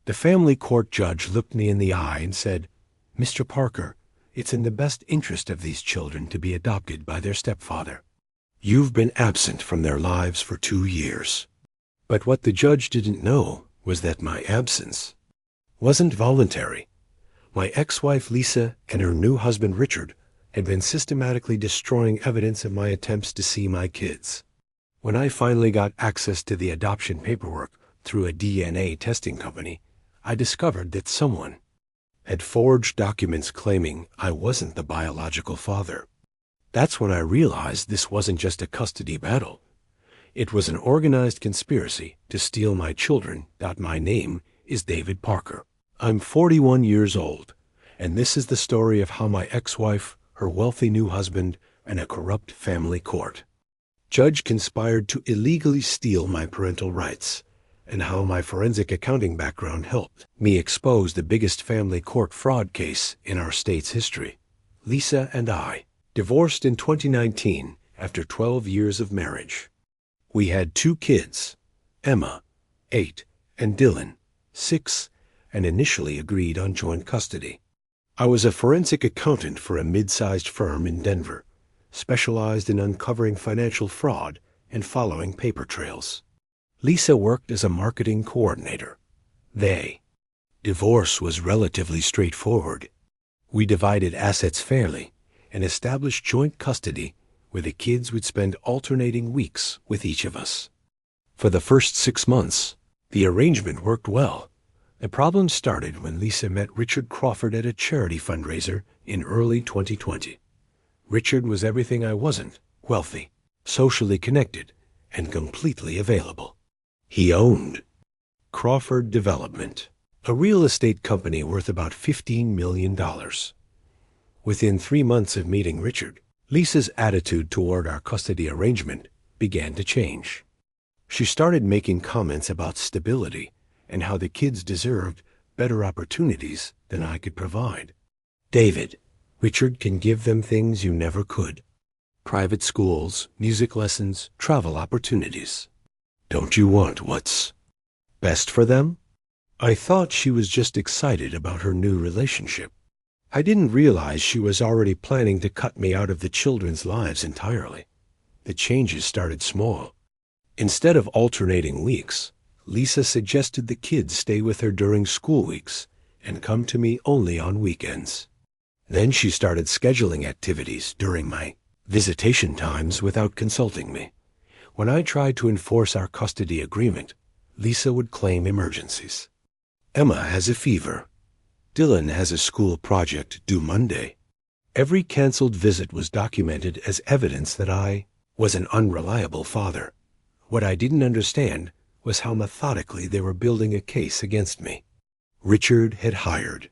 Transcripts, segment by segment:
The family court judge looked me in the eye and said, "Mr. Parker, it's in the best interest of these children to be adopted by their stepfather. You've been absent from their lives for 2 years." But what the judge didn't know was that my absence wasn't voluntary. My ex-wife Lisa and her new husband Richard had been systematically destroying evidence of my attempts to see my kids. When I finally got access to the adoption paperwork through a DNA testing company, I discovered that someone had forged documents claiming I wasn't the biological father. That's when I realized this wasn't just a custody battle. It was an organized conspiracy to steal my children. My name is David Parker. I'm 41 years old, and this is the story of how my ex-wife, her wealthy new husband, and a corrupt family court judge conspired to illegally steal my parental rights, and how my forensic accounting background helped me expose the biggest family court fraud case in our state's history. Lisa and I divorced in 2019 after 12 years of marriage. We had 2 kids, Emma, 8, and Dylan, 6, and initially agreed on joint custody. I was a forensic accountant for a mid-sized firm in Denver, specialized in uncovering financial fraud and following paper trails. Lisa worked as a marketing coordinator. Divorce was relatively straightforward. We divided assets fairly and established joint custody where the kids would spend alternating weeks with each of us. For the first 6 months, the arrangement worked well. The problem started when Lisa met Richard Crawford at a charity fundraiser in early 2020. Richard was everything I wasn't: wealthy, socially connected, and completely available. He owned Crawford Development, a real estate company worth about $15 million. Within 3 months of meeting Richard, Lisa's attitude toward our custody arrangement began to change. She started making comments about stability and how the kids deserved better opportunities than I could provide. "David, Richard can give them things you never could. Private schools, music lessons, travel opportunities. Don't you want what's best for them?" I thought she was just excited about her new relationship. I didn't realize she was already planning to cut me out of the children's lives entirely. The changes started small. Instead of alternating weeks, Lisa suggested the kids stay with her during school weeks and come to me only on weekends. Then she started scheduling activities during my visitation times without consulting me. When I tried to enforce our custody agreement, Lisa would claim emergencies. Emma has a fever. Dylan has a school project due Monday. Every canceled visit was documented as evidence that I was an unreliable father. What I didn't understand was how methodically they were building a case against me. Richard had hired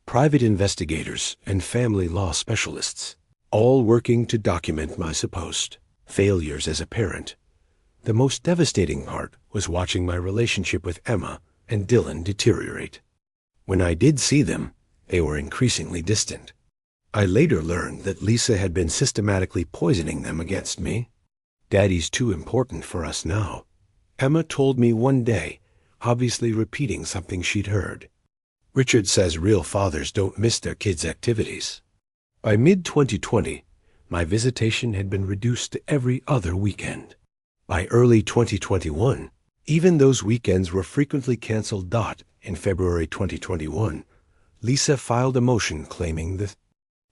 private investigators and family law specialists, all working to document my supposed failures as a parent. The most devastating part was watching my relationship with Emma and Dylan deteriorate. When I did see them, they were increasingly distant. I later learned that Lisa had been systematically poisoning them against me. "Daddy's too important for us now," Emma told me one day, obviously repeating something she'd heard. "Richard says real fathers don't miss their kids' activities." By mid-2020, my visitation had been reduced to every other weekend. By early 2021, even those weekends were frequently canceled. In February 2021, Lisa filed a motion claiming the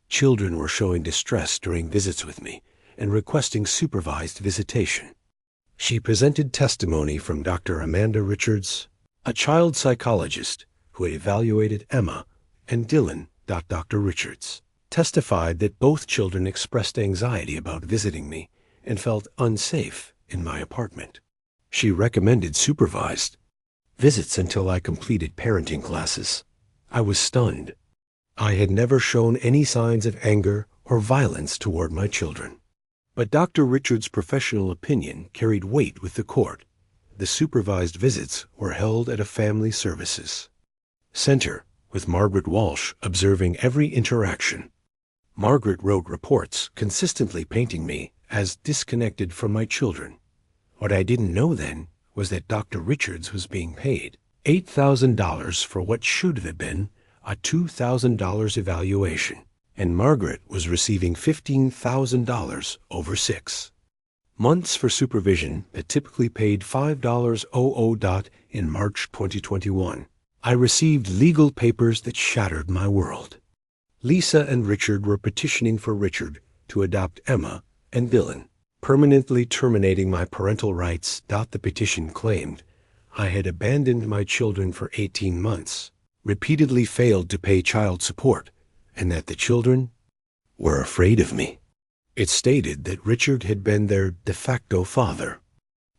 children were showing distress during visits with me and requesting supervised visitation. She presented testimony from Dr. Amanda Richards, a child psychologist who had evaluated Emma, and Dylan. Dr. Richards testified that both children expressed anxiety about visiting me and felt unsafe in my apartment. She recommended supervised visits until I completed parenting classes. I was stunned. I had never shown any signs of anger or violence toward my children. But Dr. Richards' professional opinion carried weight with the court. The supervised visits were held at a family services center, with Margaret Walsh observing every interaction. Margaret wrote reports consistently painting me as disconnected from my children. What I didn't know then was that Dr. Richards was being paid $8,000 for what should have been a $2,000 evaluation, and Margaret was receiving $15,000 over 6 months for supervision that typically paid $5.00 in March 2021. I received legal papers that shattered my world. Lisa and Richard were petitioning for Richard to adopt Emma and Dylan, permanently terminating my parental rights. The petition claimed I had abandoned my children for 18 months, repeatedly failed to pay child support, and that the children were afraid of me. It stated that Richard had been their de facto father.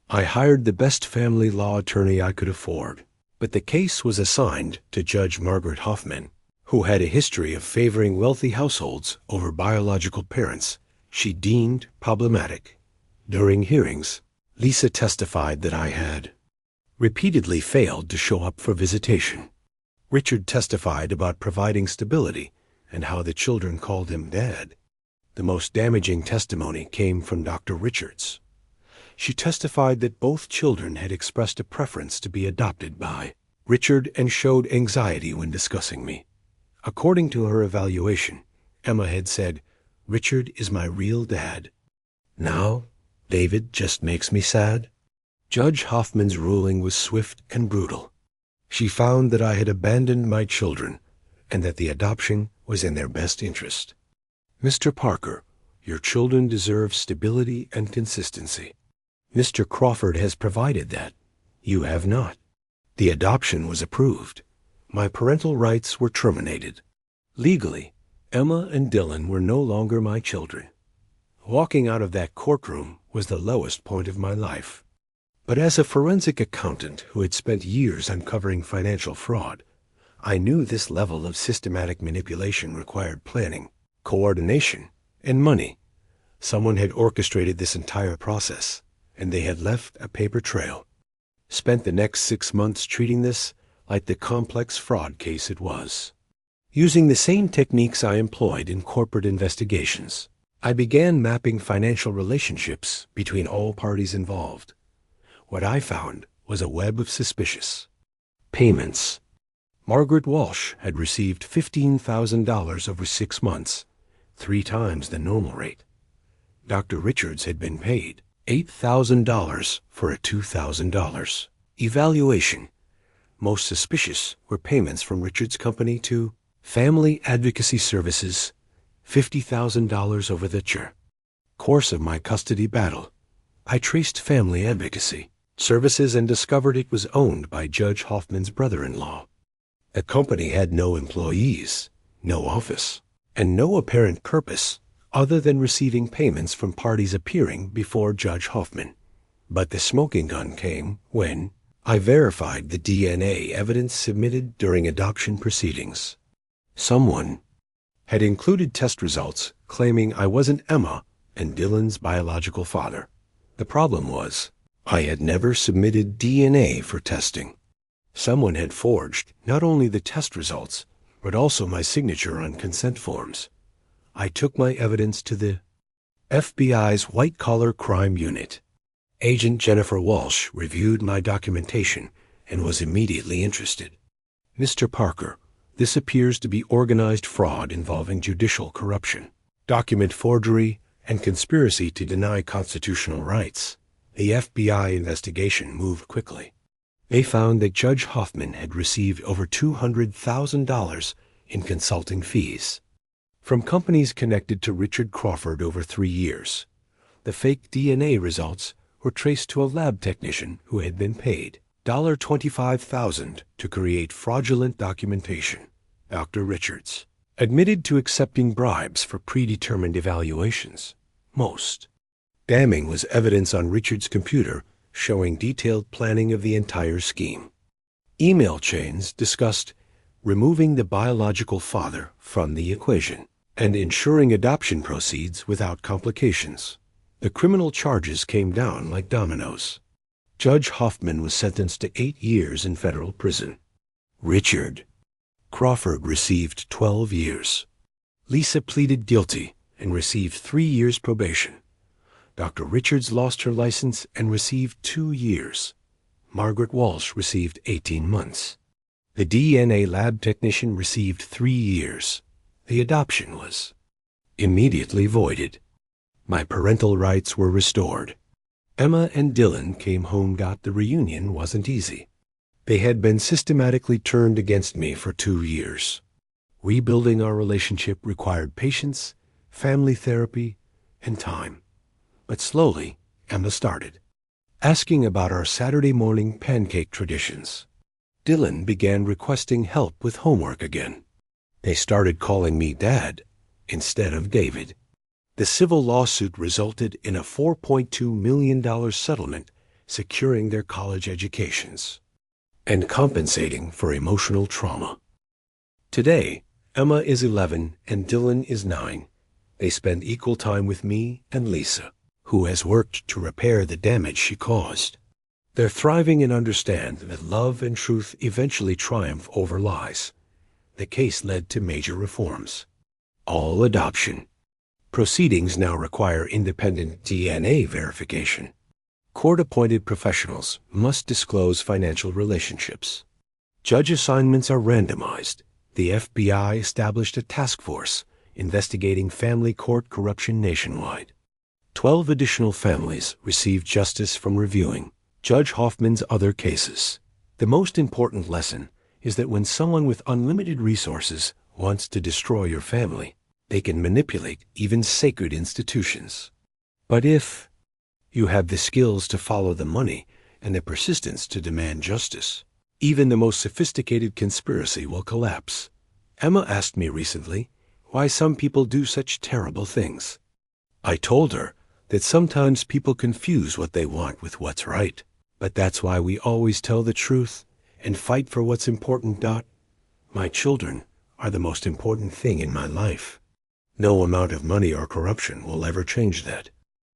I hired the best family law attorney I could afford, but the case was assigned to Judge Margaret Hoffman, who had a history of favoring wealthy households over biological parents she deemed problematic. During hearings, Lisa testified that I had repeatedly failed to show up for visitation. Richard testified about providing stability and how the children called him Dad. The most damaging testimony came from Dr. Richards. She testified that both children had expressed a preference to be adopted by Richard and showed anxiety when discussing me. According to her evaluation, Emma had said, "Richard is my real dad. Now, David just makes me sad." Judge Hoffman's ruling was swift and brutal. She found that I had abandoned my children and that the adoption was in their best interest. "Mr. Parker, your children deserve stability and consistency. Mr. Crawford has provided that. You have not. The adoption was approved. My parental rights were terminated. Legally, Emma and Dylan were no longer my children. Walking out of that courtroom was the lowest point of my life. But as a forensic accountant who had spent years uncovering financial fraud, I knew this level of systematic manipulation required planning, coordination, and money. Someone had orchestrated this entire process, and they had left a paper trail. Spent the next 6 months treating this like the complex fraud case it was. Using the same techniques I employed in corporate investigations, I began mapping financial relationships between all parties involved. What I found was a web of suspicious payments. Margaret Walsh had received $15,000 over 6 months, 3 times the normal rate. Dr. Richards had been paid $8,000 for a $2,000 evaluation. Most suspicious were payments from Richards' company to Family Advocacy Services, $50,000 over the course of my custody battle. I traced Family Advocacy Services and discovered it was owned by Judge Hoffman's brother-in-law. The company had no employees, no office, and no apparent purpose other than receiving payments from parties appearing before Judge Hoffman. But the smoking gun came when I verified the DNA evidence submitted during adoption proceedings. Someone had included test results claiming I wasn't Emma and Dylan's biological father. The problem was, I had never submitted DNA for testing. Someone had forged not only the test results, but also my signature on consent forms. I took my evidence to the FBI's white-collar crime unit. Agent Jennifer Walsh reviewed my documentation and was immediately interested. "Mr. Parker, this appears to be organized fraud involving judicial corruption, document forgery, and conspiracy to deny constitutional rights." The FBI investigation moved quickly. They found that Judge Hoffman had received over $200,000 in consulting fees from companies connected to Richard Crawford over 3 years. The fake DNA results were traced to a lab technician who had been paid $25,000 to create fraudulent documentation. Dr. Richards admitted to accepting bribes for predetermined evaluations. Most damning was evidence on Richard's computer showing detailed planning of the entire scheme. Email chains discussed removing the biological father from the equation and ensuring adoption proceeds without complications. The criminal charges came down like dominoes. Judge Hoffman was sentenced to 8 years in federal prison. Richard Crawford received 12 years. Lisa pleaded guilty and received 3 years probation. Dr. Richards lost her license and received 2 years. Margaret Walsh received 18 months. The DNA lab technician received 3 years. The adoption was immediately voided. My parental rights were restored. Emma and Dylan came home. The reunion wasn't easy. They had been systematically turned against me for 2 years. Rebuilding our relationship required patience, family therapy, and time. But slowly, Emma started asking about our Saturday morning pancake traditions. Dylan began requesting help with homework again. They started calling me Dad instead of David. The civil lawsuit resulted in a $4.2 million settlement securing their college educations and compensating for emotional trauma. Today, Emma is 11 and Dylan is 9. They spend equal time with me and Lisa, who has worked to repair the damage she caused. They're thriving and understand that love and truth eventually triumph over lies. The case led to major reforms. All adoption. Proceedings now require independent DNA verification. Court-appointed professionals must disclose financial relationships. Judge assignments are randomized. The FBI established a task force investigating family court corruption nationwide. 12 additional families received justice from reviewing Judge Hoffman's other cases. The most important lesson is that when someone with unlimited resources wants to destroy your family, they can manipulate even sacred institutions. But if you have the skills to follow the money and the persistence to demand justice, even the most sophisticated conspiracy will collapse. Emma asked me recently why some people do such terrible things. I told her that sometimes people confuse what they want with what's right. But that's why we always tell the truth and fight for what's important. My children are the most important thing in my life. No amount of money or corruption will ever change that.